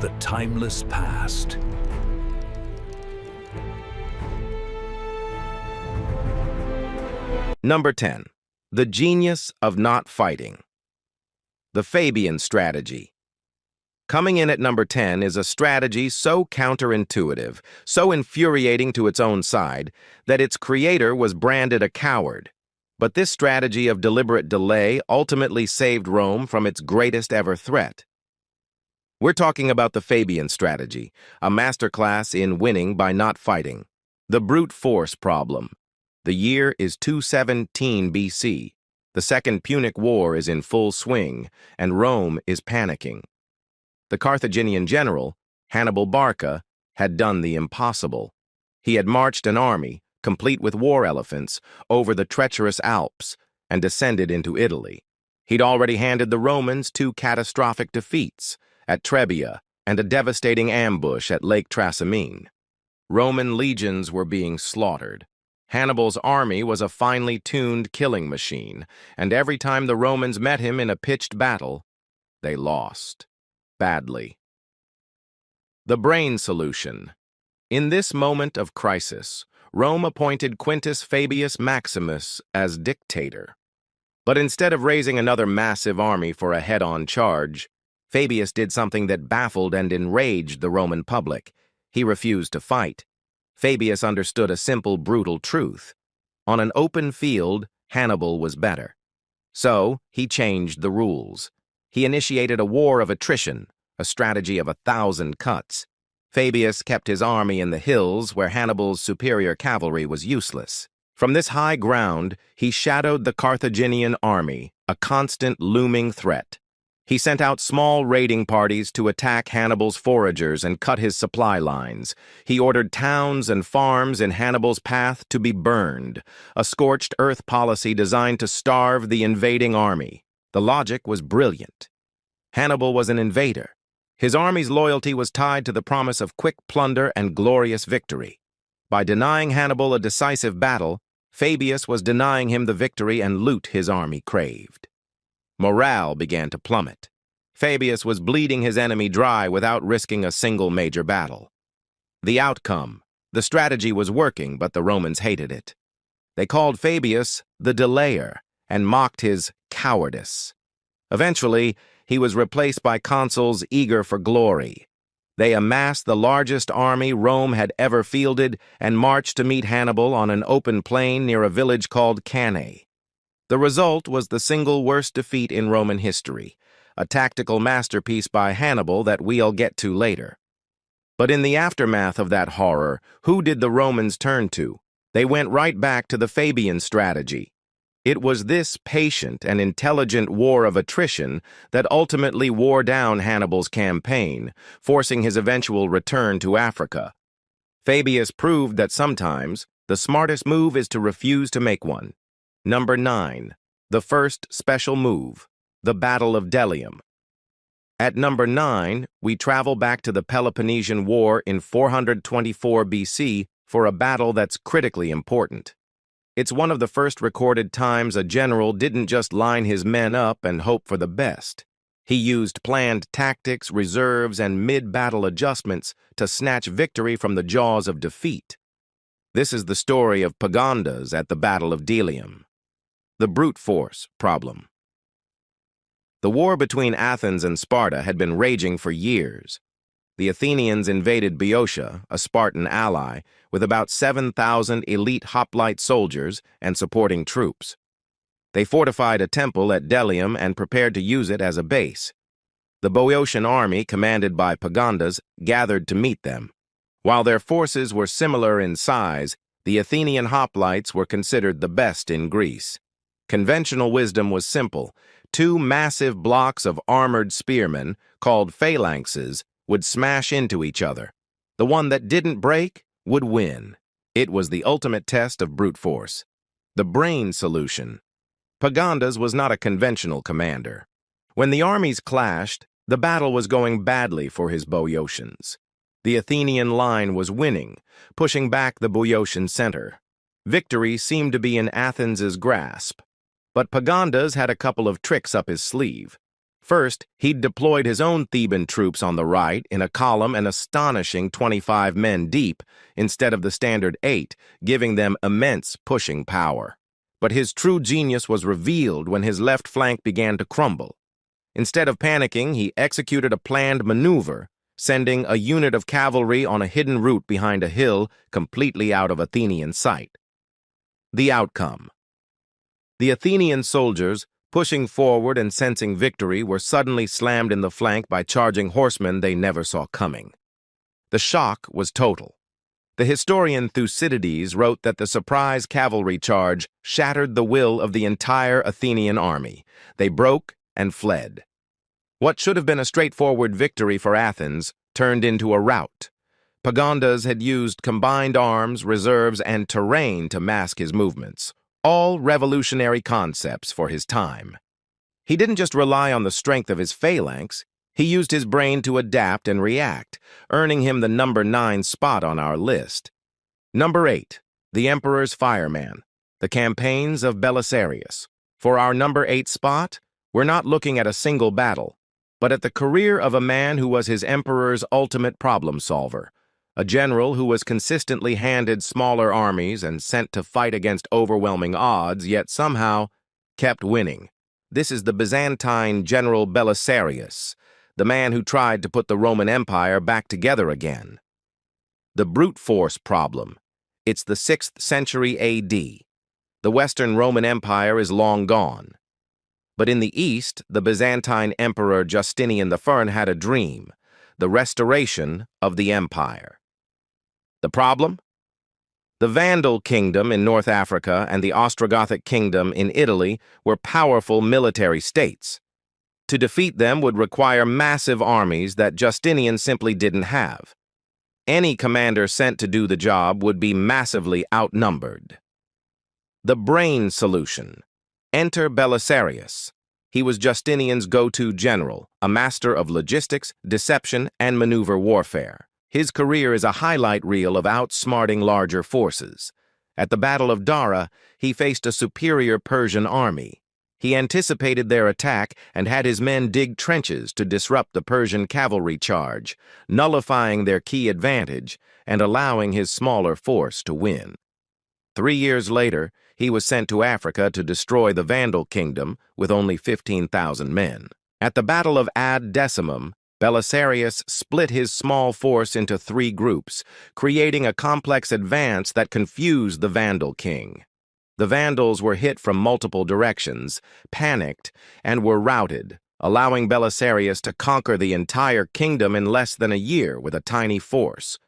the timeless past. Number 10. The genius of not fighting. The Fabian strategy. Coming in at number 10 is a strategy so counterintuitive, so infuriating to its own side, that its creator was branded a coward. But this strategy of deliberate delay ultimately saved Rome from its greatest ever threat. We're talking about the Fabian strategy, a masterclass in winning by not fighting. The brute force problem. The year is 217 BC. The Second Punic War is in full swing, and Rome is panicking. The Carthaginian general, Hannibal Barca, had done the impossible. He had marched an army, complete with war elephants, over the treacherous Alps and descended into Italy. He'd already handed the Romans two catastrophic defeats, at Trebia and a devastating ambush at Lake Trasimene. Roman legions were being slaughtered. Hannibal's army was a finely tuned killing machine, and every time the Romans met him in a pitched battle, they lost. Badly. The brain solution. In this moment of crisis, Rome appointed Quintus Fabius Maximus as dictator. But instead of raising another massive army for a head-on charge, Fabius did something that baffled and enraged the Roman public. He refused to fight. Fabius understood a simple, brutal truth. On an open field, Hannibal was better. So, he changed the rules. He initiated a war of attrition, a strategy of 1,000 cuts. Fabius kept his army in the hills where Hannibal's superior cavalry was useless. From this high ground, he shadowed the Carthaginian army, a constant looming threat. He sent out small raiding parties to attack Hannibal's foragers and cut his supply lines. He ordered towns and farms in Hannibal's path to be burned, a scorched earth policy designed to starve the invading army. The logic was brilliant. Hannibal was an invader. His army's loyalty was tied to the promise of quick plunder and glorious victory. By denying Hannibal a decisive battle, Fabius was denying him the victory and loot his army craved. Morale began to plummet. Fabius was bleeding his enemy dry without risking a single major battle. The outcome: the strategy was working, but the Romans hated it. They called Fabius the Delayer and mocked his cowardice. Eventually, he was replaced by consuls eager for glory. They amassed the largest army Rome had ever fielded and marched to meet Hannibal on an open plain near a village called Cannae. The result was the single worst defeat in Roman history, a tactical masterpiece by Hannibal that we'll get to later. But in the aftermath of that horror, who did the Romans turn to? They went right back to the Fabian strategy. It was this patient and intelligent war of attrition that ultimately wore down Hannibal's campaign, forcing his eventual return to Africa. Fabius proved that sometimes the smartest move is to refuse to make one. Number 9. The first special move, the Battle of Delium. At number 9, we travel back to the Peloponnesian War in 424 BC for a battle that's critically important. It's one of the first recorded times a general didn't just line his men up and hope for the best. He used planned tactics, reserves, and mid-battle adjustments to snatch victory from the jaws of defeat. This is the story of Pagondas at the Battle of Delium. The brute force problem. The war between Athens and Sparta had been raging for years. The Athenians invaded Boeotia, a Spartan ally, with about 7,000 elite hoplite soldiers and supporting troops. They fortified a temple at Delium and prepared to use it as a base. The Boeotian army, commanded by Pagondas, gathered to meet them. While their forces were similar in size, the Athenian hoplites were considered the best in Greece. Conventional wisdom was simple. Two massive blocks of armored spearmen, called phalanxes, would smash into each other. The one that didn't break would win. It was the ultimate test of brute force. The brain solution. Pagondas was not a conventional commander. When the armies clashed, the battle was going badly for his Boeotians. The Athenian line was winning, pushing back the Boeotian center. Victory seemed to be in Athens's grasp. But Pagondas had a couple of tricks up his sleeve. First, he'd deployed his own Theban troops on the right in a column an astonishing 25 men deep instead of the standard 8, giving them immense pushing power. But his true genius was revealed when his left flank began to crumble. Instead of panicking, he executed a planned maneuver, sending a unit of cavalry on a hidden route behind a hill completely out of Athenian sight. The outcome. The Athenian soldiers, pushing forward and sensing victory, were suddenly slammed in the flank by charging horsemen they never saw coming. The shock was total. The historian Thucydides wrote that the surprise cavalry charge shattered the will of the entire Athenian army. They broke and fled. What should have been a straightforward victory for Athens turned into a rout. Pagondas had used combined arms, reserves, and terrain to mask his movements, all revolutionary concepts for his time. He didn't just rely on the strength of his phalanx, he used his brain to adapt and react, earning him the number 9 spot on our list. Number 8, the Emperor's Fireman, the Campaigns of Belisarius. For our number 8 spot, we're not looking at a single battle, but at the career of a man who was his emperor's ultimate problem solver, a general who was consistently handed smaller armies and sent to fight against overwhelming odds, yet somehow kept winning. This is the Byzantine general Belisarius, the man who tried to put the Roman Empire back together again. The brute force problem. It's the 6th century AD. The Western Roman Empire is long gone. But in the East, the Byzantine Emperor Justinian I had a dream, the restoration of the empire. The problem? The Vandal Kingdom in North Africa and the Ostrogothic Kingdom in Italy were powerful military states. To defeat them would require massive armies that Justinian simply didn't have. Any commander sent to do the job would be massively outnumbered. The brain solution. Enter Belisarius. He was Justinian's go-to general, a master of logistics, deception, and maneuver warfare. His career is a highlight reel of outsmarting larger forces. At the Battle of Dara, he faced a superior Persian army. He anticipated their attack and had his men dig trenches to disrupt the Persian cavalry charge, nullifying their key advantage and allowing his smaller force to win. 3 years later, he was sent to Africa to destroy the Vandal Kingdom with only 15,000 men. At the Battle of Ad Decimum, Belisarius split his small force into 3 groups, creating a complex advance that confused the Vandal king. The Vandals were hit from multiple directions, panicked, and were routed, allowing Belisarius to conquer the entire kingdom in less than a year with a tiny force.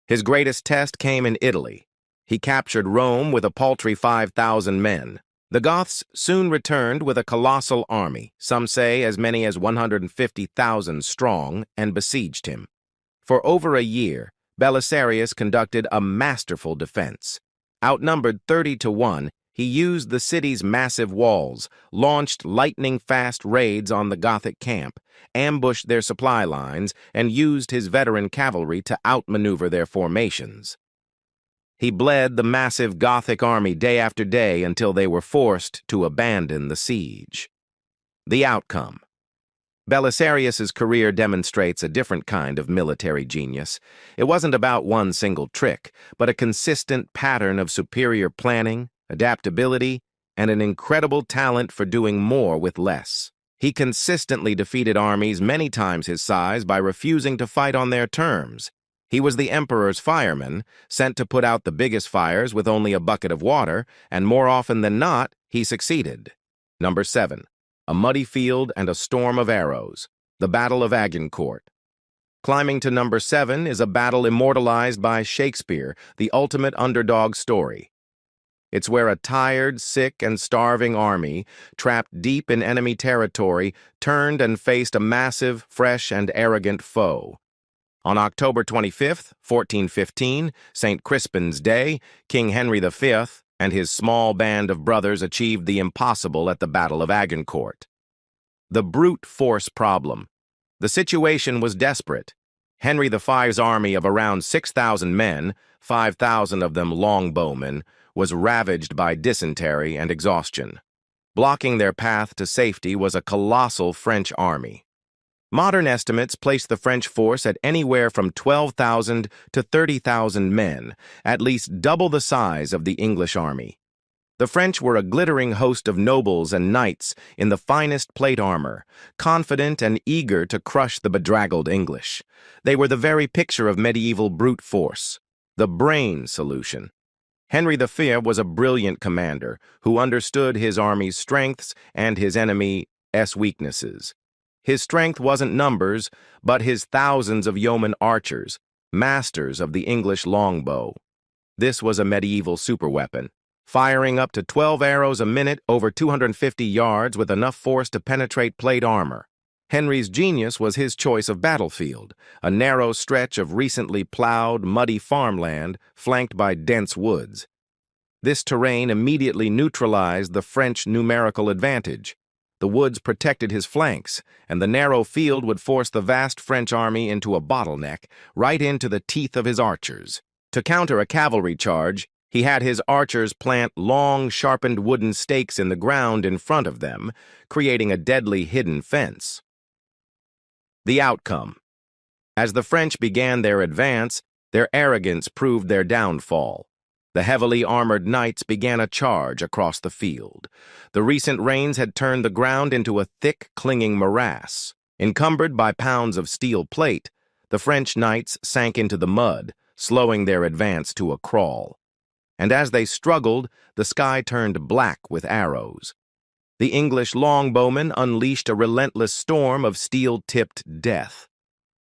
His greatest test came in Italy. He captured Rome with a paltry 5,000 men. The Goths soon returned with a colossal army, some say as many as 150,000 strong, and besieged him. For over a year, Belisarius conducted a masterful defense. Outnumbered 30-1, he used the city's massive walls, launched lightning-fast raids on the Gothic camp, ambushed their supply lines, and used his veteran cavalry to outmaneuver their formations. He bled the massive Gothic army day after day until they were forced to abandon the siege. The outcome. Belisarius's career demonstrates a different kind of military genius. It wasn't about one single trick, but a consistent pattern of superior planning, adaptability, and an incredible talent for doing more with less. He consistently defeated armies many times his size by refusing to fight on their terms. He was the emperor's fireman, sent to put out the biggest fires with only a bucket of water, and more often than not, he succeeded. Number 7. A muddy field and a storm of arrows. The Battle of Agincourt. Climbing to number 7 is a battle immortalized by Shakespeare, the ultimate underdog story. It's where a tired, sick, and starving army, trapped deep in enemy territory, turned and faced a massive, fresh, and arrogant foe. On October 25, 1415, St. Crispin's Day, King Henry V and his small band of brothers achieved the impossible at the Battle of Agincourt. The brute force problem. The situation was desperate. Henry V's army of around 6,000 men, 5,000 of them longbowmen, was ravaged by dysentery and exhaustion. Blocking their path to safety was a colossal French army. Modern estimates place the French force at anywhere from 12,000 to 30,000 men, at least double the size of the English army. The French were a glittering host of nobles and knights in the finest plate armor, confident and eager to crush the bedraggled English. They were the very picture of medieval brute force, the brain solution. Henry V was a brilliant commander who understood his army's strengths and his enemy's weaknesses. His strength wasn't numbers, but his thousands of yeoman archers, masters of the English longbow. This was a medieval superweapon, firing up to 12 arrows a minute over 250 yards with enough force to penetrate plate armor. Henry's genius was his choice of battlefield, a narrow stretch of recently plowed, muddy farmland flanked by dense woods. This terrain immediately neutralized the French numerical advantage. The woods protected his flanks, and the narrow field would force the vast French army into a bottleneck, right into the teeth of his archers. To counter a cavalry charge, he had his archers plant long, sharpened wooden stakes in the ground in front of them, creating a deadly hidden fence. The outcome. As the French began their advance, their arrogance proved their downfall. The heavily armored knights began a charge across the field. The recent rains had turned the ground into a thick, clinging morass. Encumbered by pounds of steel plate, the French knights sank into the mud, slowing their advance to a crawl. And as they struggled, the sky turned black with arrows. The English longbowmen unleashed a relentless storm of steel-tipped death.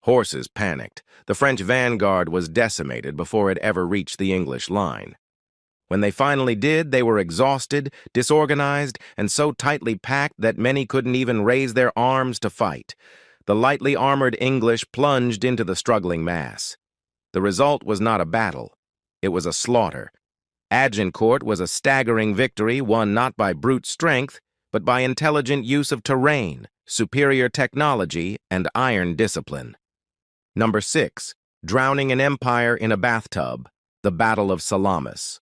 Horses panicked. The French vanguard was decimated before it ever reached the English line. When they finally did, they were exhausted, disorganized, and so tightly packed that many couldn't even raise their arms to fight. The lightly armored English plunged into the struggling mass. The result was not a battle. It was a slaughter. Agincourt was a staggering victory won not by brute strength, but by intelligent use of terrain, superior technology, and iron discipline. Number 6. Drowning an empire in a bathtub, the Battle of Salamis.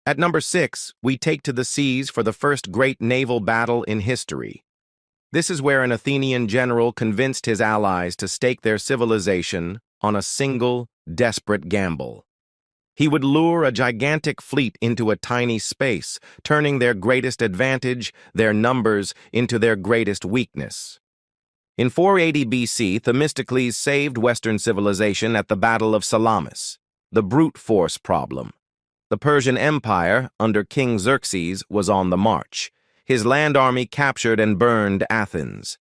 At number 6, we take to the seas for the first great naval battle in history. This is where an Athenian general convinced his allies to stake their civilization on a single, desperate gamble. He would lure a gigantic fleet into a tiny space, turning their greatest advantage, their numbers, into their greatest weakness. In 480 BC, Themistocles saved Western civilization at the Battle of Salamis, the brute force problem. The Persian Empire, under King Xerxes, was on the march. His land army captured and burned Athens.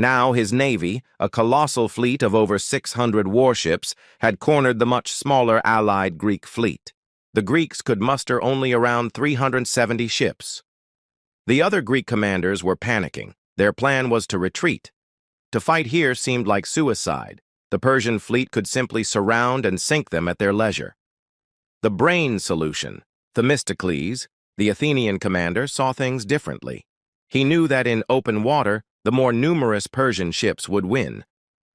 Now his navy, a colossal fleet of over 600 warships, had cornered the much smaller allied Greek fleet. The Greeks could muster only around 370 ships. The other Greek commanders were panicking. Their plan was to retreat. To fight here seemed like suicide. The Persian fleet could simply surround and sink them at their leisure. The brain solution. Themistocles, the Athenian commander, saw things differently. He knew that in open water, the more numerous Persian ships would win,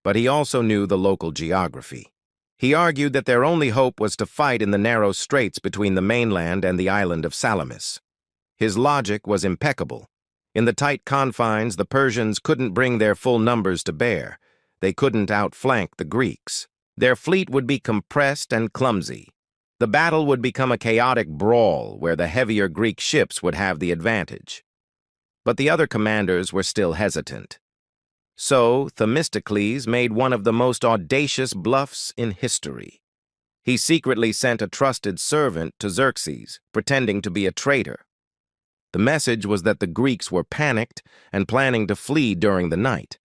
but he also knew the local geography. He argued that their only hope was to fight in the narrow straits between the mainland and the island of Salamis. His logic was impeccable. In the tight confines, the Persians couldn't bring their full numbers to bear. They couldn't outflank the Greeks. Their fleet would be compressed and clumsy. The battle would become a chaotic brawl where the heavier Greek ships would have the advantage. But the other commanders were still hesitant. So Themistocles made one of the most audacious bluffs in history. He secretly sent a trusted servant to Xerxes, pretending to be a traitor. The message was that the Greeks were panicked and planning to flee during the night.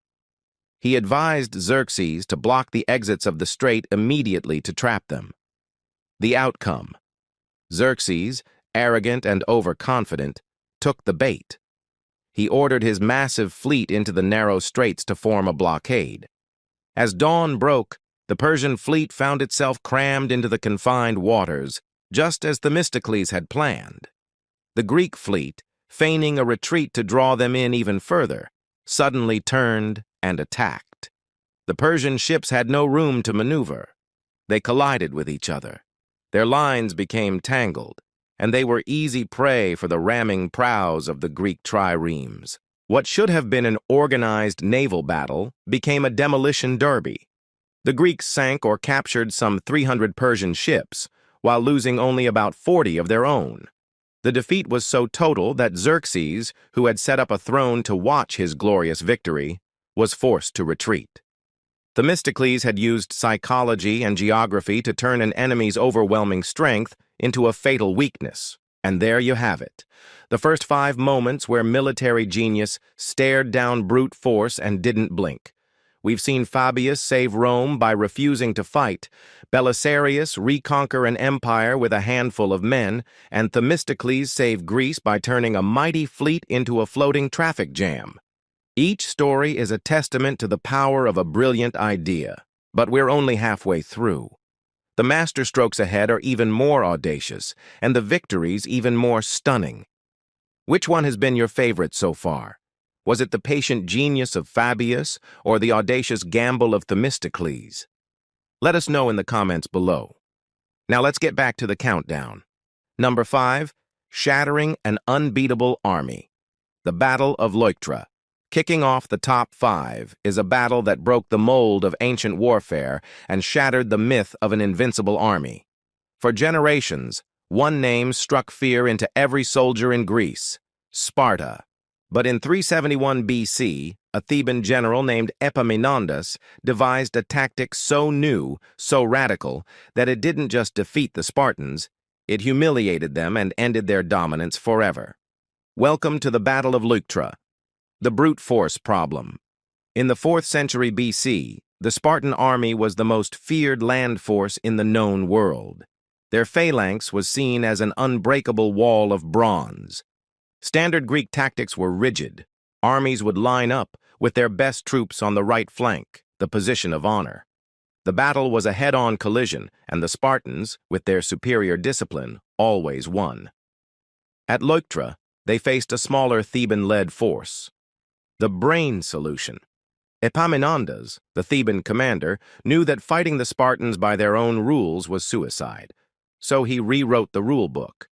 He advised Xerxes to block the exits of the strait immediately to trap them. The outcome. Xerxes, arrogant and overconfident, took the bait. He ordered his massive fleet into the narrow straits to form a blockade. As dawn broke, the Persian fleet found itself crammed into the confined waters, just as Themistocles had planned. The Greek fleet, feigning a retreat to draw them in even further, suddenly turned and attacked. The Persian ships had no room to maneuver. They collided with each other. Their lines became tangled, and they were easy prey for the ramming prows of the Greek triremes. What should have been an organized naval battle became a demolition derby. The Greeks sank or captured some 300 Persian ships, while losing only about 40 of their own. The defeat was so total that Xerxes, who had set up a throne to watch his glorious victory, was forced to retreat. Themistocles had used psychology and geography to turn an enemy's overwhelming strength into a fatal weakness. And there you have it, the first 5 moments where military genius stared down brute force and didn't blink. We've seen Fabius save Rome by refusing to fight, Belisarius reconquer an empire with a handful of men, and Themistocles save Greece by turning a mighty fleet into a floating traffic jam. Each story is a testament to the power of a brilliant idea, but we're only halfway through. The masterstrokes ahead are even more audacious, and the victories even more stunning. Which one has been your favorite so far? Was it the patient genius of Fabius or the audacious gamble of Themistocles? Let us know in the comments below. Now let's get back to the countdown. Number 5, Shattering an Unbeatable Army. The Battle of Leuctra. Kicking off the top 5 is a battle that broke the mold of ancient warfare and shattered the myth of an invincible army. For generations, one name struck fear into every soldier in Greece: Sparta. But in 371 BC, a Theban general named Epaminondas devised a tactic so new, so radical, that it didn't just defeat the Spartans, it humiliated them and ended their dominance forever. Welcome to the Battle of Leuctra, the brute force problem. In the 4th century BC, the Spartan army was the most feared land force in the known world. Their phalanx was seen as an unbreakable wall of bronze. Standard Greek tactics were rigid. Armies would line up, with their best troops on the right flank, the position of honor. The battle was a head-on collision, and the Spartans, with their superior discipline, always won. At Leuctra, they faced a smaller Theban-led force. The brain solution. Epaminondas, the Theban commander, knew that fighting the Spartans by their own rules was suicide, so he rewrote the rule book.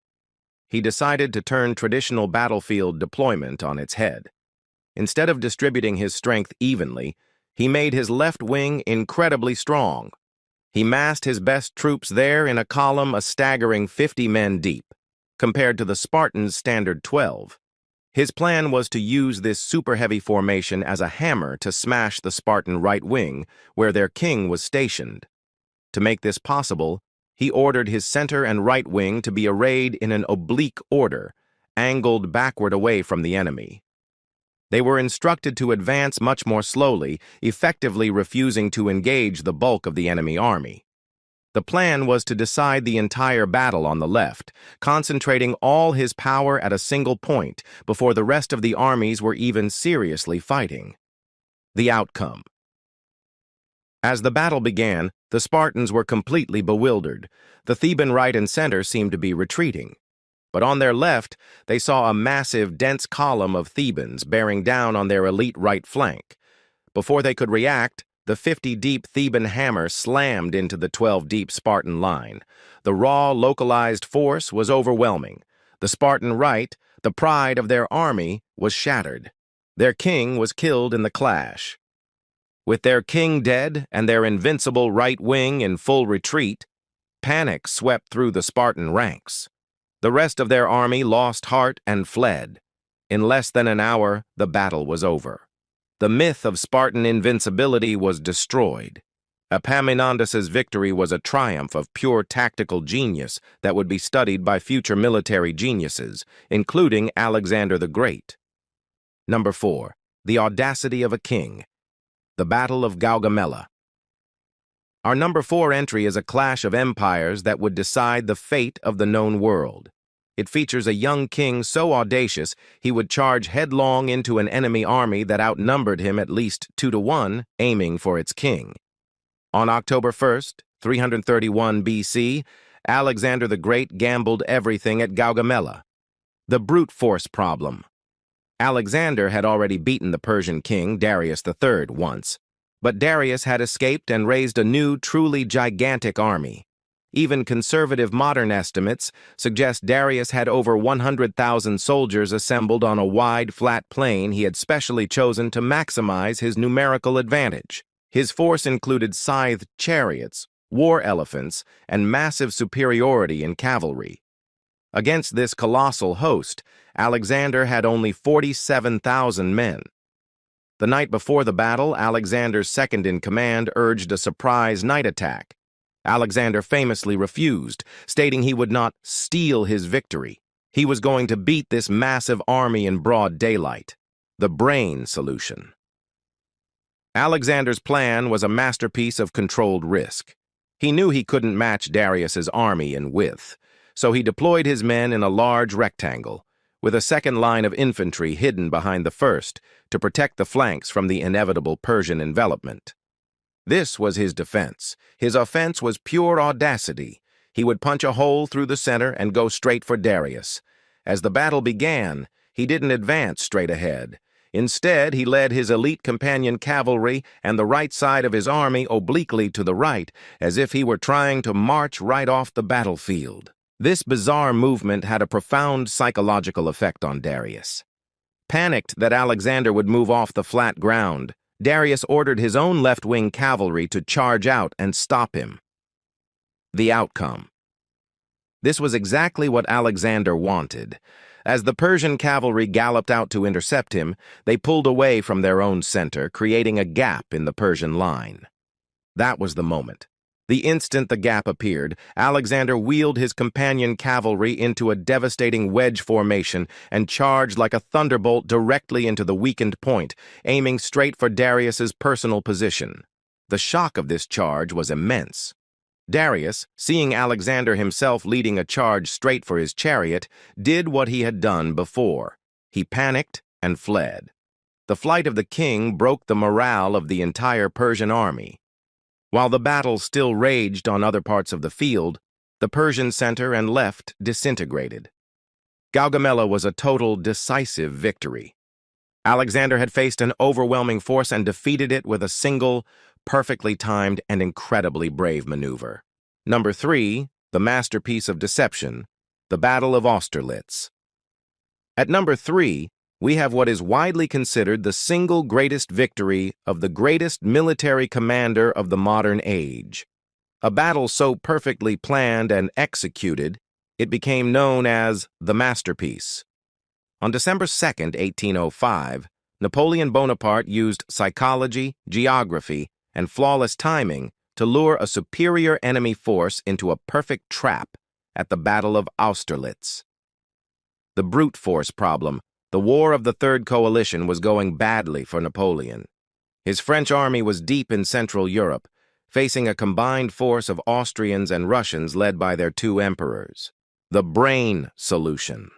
He decided to turn traditional battlefield deployment on its head. Instead of distributing his strength evenly, he made his left wing incredibly strong. He massed his best troops there in a column a staggering 50 men deep, compared to the Spartans' standard 12. His plan was to use this super-heavy formation as a hammer to smash the Spartan right wing, where their king was stationed. To make this possible, he ordered his center and right wing to be arrayed in an oblique order, angled backward away from the enemy. They were instructed to advance much more slowly, effectively refusing to engage the bulk of the enemy army. The plan was to decide the entire battle on the left, concentrating all his power at a single point before the rest of the armies were even seriously fighting. The outcome. As the battle began, the Spartans were completely bewildered. The Theban right and center seemed to be retreating. But on their left, they saw a massive, dense column of Thebans bearing down on their elite right flank. Before they could react, the 50-deep Theban hammer slammed into the 12-deep Spartan line. The raw, localized force was overwhelming. The Spartan right, the pride of their army, was shattered. Their king was killed in the clash. With their king dead and their invincible right wing in full retreat, panic swept through the Spartan ranks. The rest of their army lost heart and fled. In less than an hour, the battle was over. The myth of Spartan invincibility was destroyed. Epaminondas's victory was a triumph of pure tactical genius that would be studied by future military geniuses, including Alexander the Great. Number 4. The Audacity of a King. The Battle of Gaugamela. Our number 4 entry is a clash of empires that would decide the fate of the known world. It features a young king so audacious he would charge headlong into an enemy army that outnumbered him at least 2-1, aiming for its king. On October 1st, 331 BC, Alexander the Great gambled everything at Gaugamela. The brute force problem. Alexander had already beaten the Persian king, Darius III, once, but Darius had escaped and raised a new, truly gigantic army. Even conservative modern estimates suggest Darius had over 100,000 soldiers assembled on a wide, flat plain he had specially chosen to maximize his numerical advantage. His force included scythed chariots, war elephants, and massive superiority in cavalry. Against this colossal host, Alexander had only 47,000 men. The night before the battle, Alexander's second-in-command urged a surprise night attack. Alexander famously refused, stating he would not steal his victory. He was going to beat this massive army in broad daylight. The brain solution. Alexander's plan was a masterpiece of controlled risk. He knew he couldn't match Darius's army in width, so he deployed his men in a large rectangle, with a second line of infantry hidden behind the first to protect the flanks from the inevitable Persian envelopment. This was his defense. His offense was pure audacity. He would punch a hole through the center and go straight for Darius. As the battle began, he didn't advance straight ahead. Instead, he led his elite companion cavalry and the right side of his army obliquely to the right, as if he were trying to march right off the battlefield. This bizarre movement had a profound psychological effect on Darius. Panicked that Alexander would move off the flat ground, Darius ordered his own left-wing cavalry to charge out and stop him. The outcome. This was exactly what Alexander wanted. As the Persian cavalry galloped out to intercept him, they pulled away from their own center, creating a gap in the Persian line. That was the moment. The instant the gap appeared, Alexander wheeled his companion cavalry into a devastating wedge formation and charged like a thunderbolt directly into the weakened point, aiming straight for Darius's personal position. The shock of this charge was immense. Darius, seeing Alexander himself leading a charge straight for his chariot, did what he had done before. He panicked and fled. The flight of the king broke the morale of the entire Persian army. While the battle still raged on other parts of the field, the Persian center and left disintegrated. Gaugamela was a total, decisive victory. Alexander had faced an overwhelming force and defeated it with a single, perfectly timed and incredibly brave maneuver. Number 3, the masterpiece of deception, the Battle of Austerlitz. At number 3, we have what is widely considered the single greatest victory of the greatest military commander of the modern age. A battle so perfectly planned and executed, it became known as the masterpiece. On December 2, 1805, Napoleon Bonaparte used psychology, geography, and flawless timing to lure a superior enemy force into a perfect trap at the Battle of Austerlitz. The brute force problem. The War of the Third Coalition was going badly for Napoleon. His French army was deep in Central Europe, facing a combined force of Austrians and Russians led by their two emperors. The brain solution.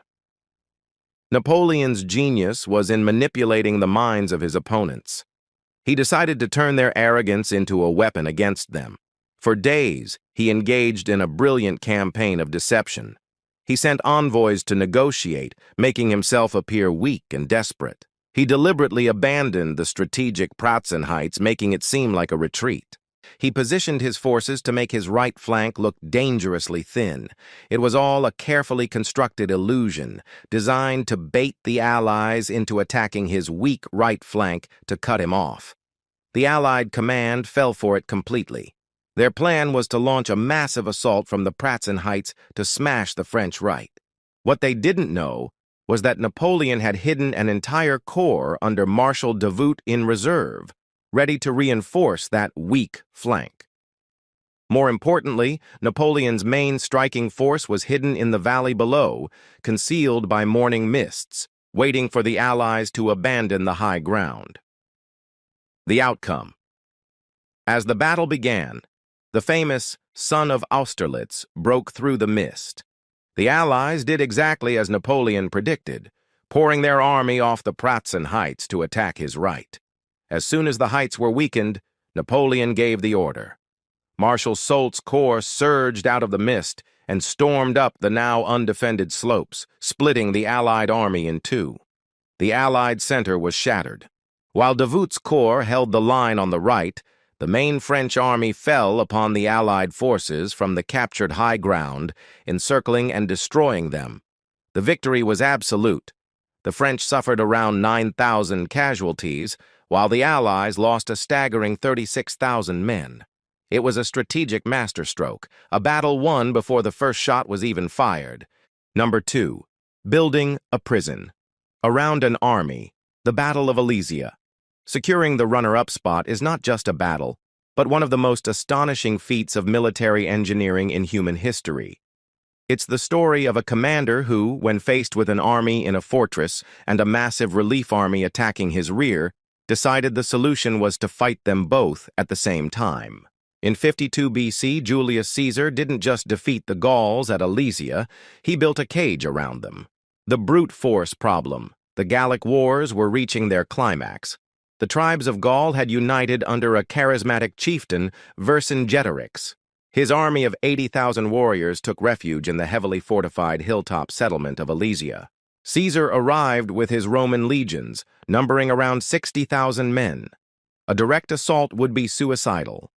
Napoleon's genius was in manipulating the minds of his opponents. He decided to turn their arrogance into a weapon against them. For days, he engaged in a brilliant campaign of deception. He sent envoys to negotiate, making himself appear weak and desperate. He deliberately abandoned the strategic Pratzen Heights, making it seem like a retreat. He positioned his forces to make his right flank look dangerously thin. It was all a carefully constructed illusion, designed to bait the Allies into attacking his weak right flank to cut him off. The Allied command fell for it completely. Their plan was to launch a massive assault from the Pratzen Heights to smash the French right. What they didn't know was that Napoleon had hidden an entire corps under Marshal Davout in reserve, ready to reinforce that weak flank. More importantly, Napoleon's main striking force was hidden in the valley below, concealed by morning mists, waiting for the Allies to abandon the high ground. The outcome. As the battle began, the famous Son of Austerlitz broke through the mist. The Allies did exactly as Napoleon predicted, pouring their army off the Pratzen Heights to attack his right. As soon as the heights were weakened, Napoleon gave the order. Marshal Soult's corps surged out of the mist and stormed up the now undefended slopes, splitting the Allied army in two. The Allied center was shattered. While Davout's corps held the line on the right, The main French army fell upon the Allied forces from the captured high ground, encircling and destroying them. The victory was absolute. The French suffered around 9,000 casualties, while the Allies lost a staggering 36,000 men. It was a strategic masterstroke, a battle won before the first shot was even fired. Number 2. Building a prison. Around an army. The Battle of Alesia. Securing the runner-up spot is not just a battle, but one of the most astonishing feats of military engineering in human history. It's the story of a commander who, when faced with an army in a fortress and a massive relief army attacking his rear, decided the solution was to fight them both at the same time. In 52 BC, Julius Caesar didn't just defeat the Gauls at Alesia, he built a cage around them. The brute force problem. The Gallic Wars were reaching their climax. The tribes of Gaul had united under a charismatic chieftain, Vercingetorix. His army of 80,000 warriors took refuge in the heavily fortified hilltop settlement of Alesia. Caesar arrived with his Roman legions, numbering around 60,000 men. A direct assault would be suicidal.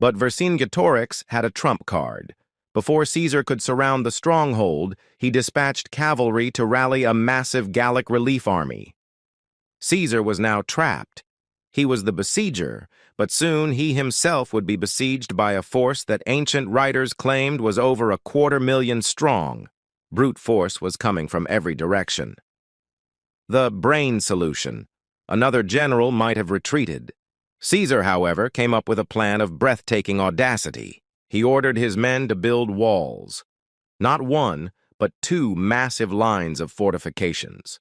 But Vercingetorix had a trump card. Before Caesar could surround the stronghold, he dispatched cavalry to rally a massive Gallic relief army. Caesar was now trapped. He was the besieger, but soon he himself would be besieged by a force that ancient writers claimed was over 250,000 strong. Brute force was coming from every direction. The brain solution. Another general might have retreated. Caesar, however, came up with a plan of breathtaking audacity. He ordered his men to build walls. Not one, but 2 massive lines of fortifications.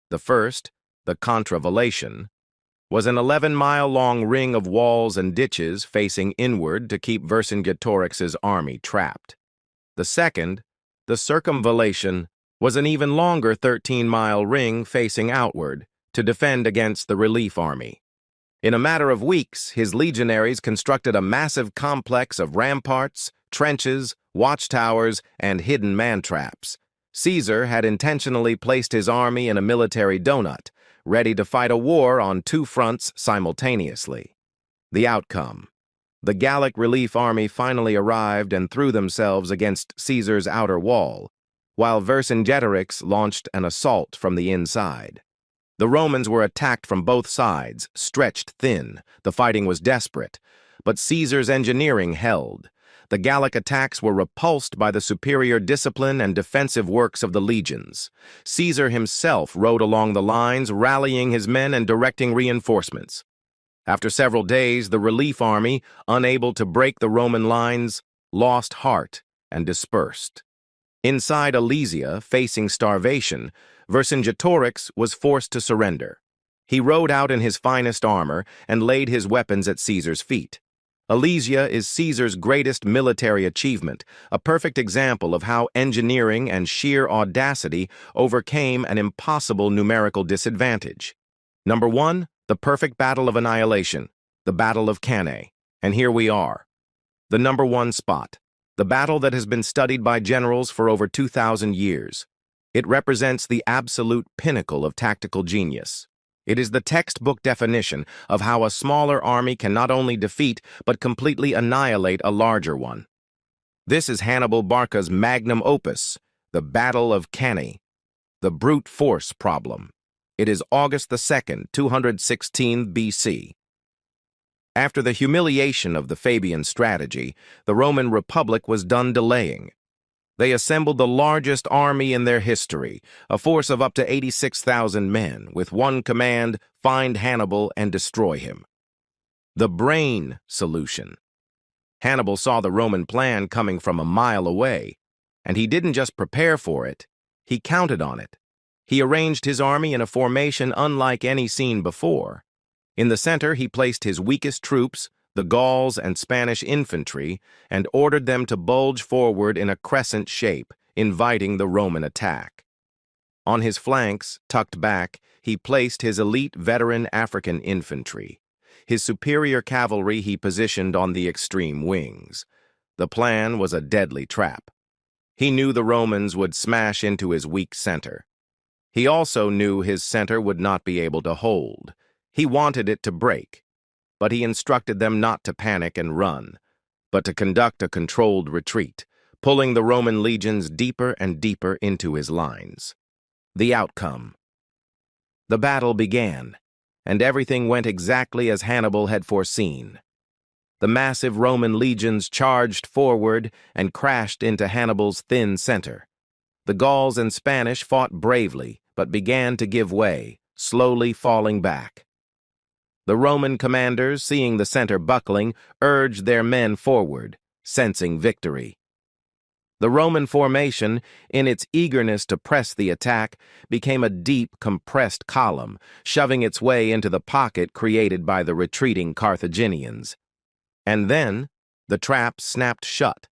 The first, the Contravallation, was an 11-mile-long ring of walls and ditches facing inward to keep Vercingetorix's army trapped. The second, the Circumvallation, was an even longer 13-mile ring facing outward to defend against the relief army. In a matter of weeks, his legionaries constructed a massive complex of ramparts, trenches, watchtowers, and hidden man-traps. Caesar had intentionally placed his army in a military donut, ready to fight a war on 2 fronts simultaneously. The outcome. The Gallic relief army finally arrived and threw themselves against Caesar's outer wall, while Vercingetorix launched an assault from the inside. The Romans were attacked from both sides, stretched thin. The fighting was desperate, but Caesar's engineering held. The Gallic attacks were repulsed by the superior discipline and defensive works of the legions. Caesar himself rode along the lines, rallying his men and directing reinforcements. After several days, the relief army, unable to break the Roman lines, lost heart and dispersed. Inside Alesia, facing starvation, Vercingetorix was forced to surrender. He rode out in his finest armor and laid his weapons at Caesar's feet. Alesia is Caesar's greatest military achievement, a perfect example of how engineering and sheer audacity overcame an impossible numerical disadvantage. Number 1, the perfect battle of annihilation, the Battle of Cannae. And here we are. The number 1 spot, the battle that has been studied by generals for over 2,000 years. It represents the absolute pinnacle of tactical genius. It is the textbook definition of how a smaller army can not only defeat, but completely annihilate a larger one. This is Hannibal Barca's magnum opus, the Battle of Cannae, the brute force problem. It is August 2nd, 216 BC. After the humiliation of the Fabian strategy, the Roman Republic was done delaying. They assembled the largest army in their history, a force of up to 86,000 men, with one command: find Hannibal and destroy him. The brain solution. Hannibal saw the Roman plan coming from a mile away, and he didn't just prepare for it, he counted on it. He arranged his army in a formation unlike any seen before. In the center, he placed his weakest troops, the Gauls and Spanish infantry, and ordered them to bulge forward in a crescent shape, inviting the Roman attack. On his flanks, tucked back, he placed his elite veteran African infantry. His superior cavalry he positioned on the extreme wings. The plan was a deadly trap. He knew the Romans would smash into his weak center. He also knew his center would not be able to hold. He wanted it to break. but he instructed them not to panic and run, but to conduct a controlled retreat, pulling the Roman legions deeper and deeper into his lines. The outcome. The battle began, and everything went exactly as Hannibal had foreseen. The massive Roman legions charged forward and crashed into Hannibal's thin center. The Gauls and Spanish fought bravely, but began to give way, slowly falling back. The Roman commanders, seeing the center buckling, urged their men forward, sensing victory. The Roman formation, in its eagerness to press the attack, became a deep, compressed column, shoving its way into the pocket created by the retreating Carthaginians. And then, the trap snapped shut.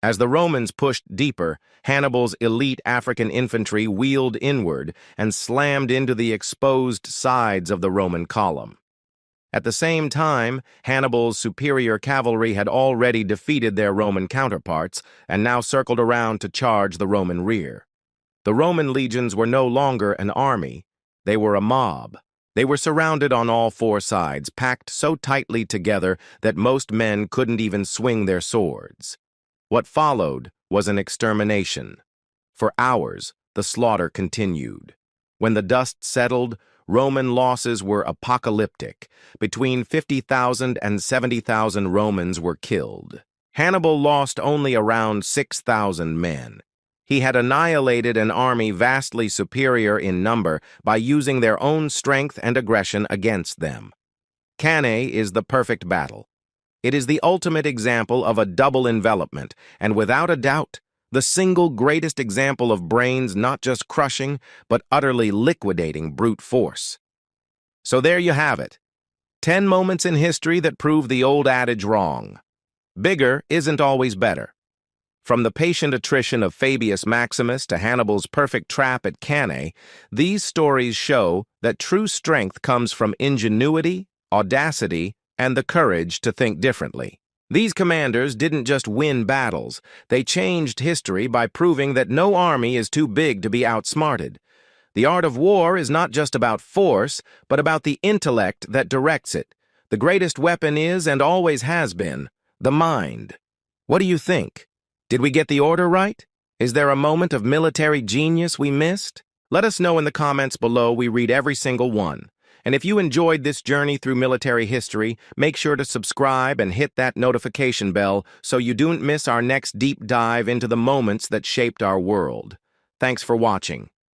As the Romans pushed deeper, Hannibal's elite African infantry wheeled inward and slammed into the exposed sides of the Roman column. At the same time, Hannibal's superior cavalry had already defeated their Roman counterparts and now circled around to charge the Roman rear. The Roman legions were no longer an army. They were a mob. They were surrounded on all four sides, packed so tightly together that most men couldn't even swing their swords. What followed was an extermination. For hours, the slaughter continued. When the dust settled, Roman losses were apocalyptic. Between 50,000 and 70,000 Romans were killed. Hannibal lost only around 6,000 men. He had annihilated an army vastly superior in number by using their own strength and aggression against them. Cannae is the perfect battle. It is the ultimate example of a double envelopment, and without a doubt, the single greatest example of brains not just crushing, but utterly liquidating brute force. So there you have it. 10 moments in history that prove the old adage wrong. Bigger isn't always better. From the patient attrition of Fabius Maximus to Hannibal's perfect trap at Cannae, these stories show that true strength comes from ingenuity, audacity, and the courage to think differently. These commanders didn't just win battles, they changed history by proving that no army is too big to be outsmarted. The art of war is not just about force, but about the intellect that directs it. The greatest weapon is, and always has been, the mind. What do you think? Did we get the order right? Is there a moment of military genius we missed? Let us know in the comments below. We read every single one. And if you enjoyed this journey through military history, make sure to subscribe and hit that notification bell so you don't miss our next deep dive into the moments that shaped our world. Thanks for watching.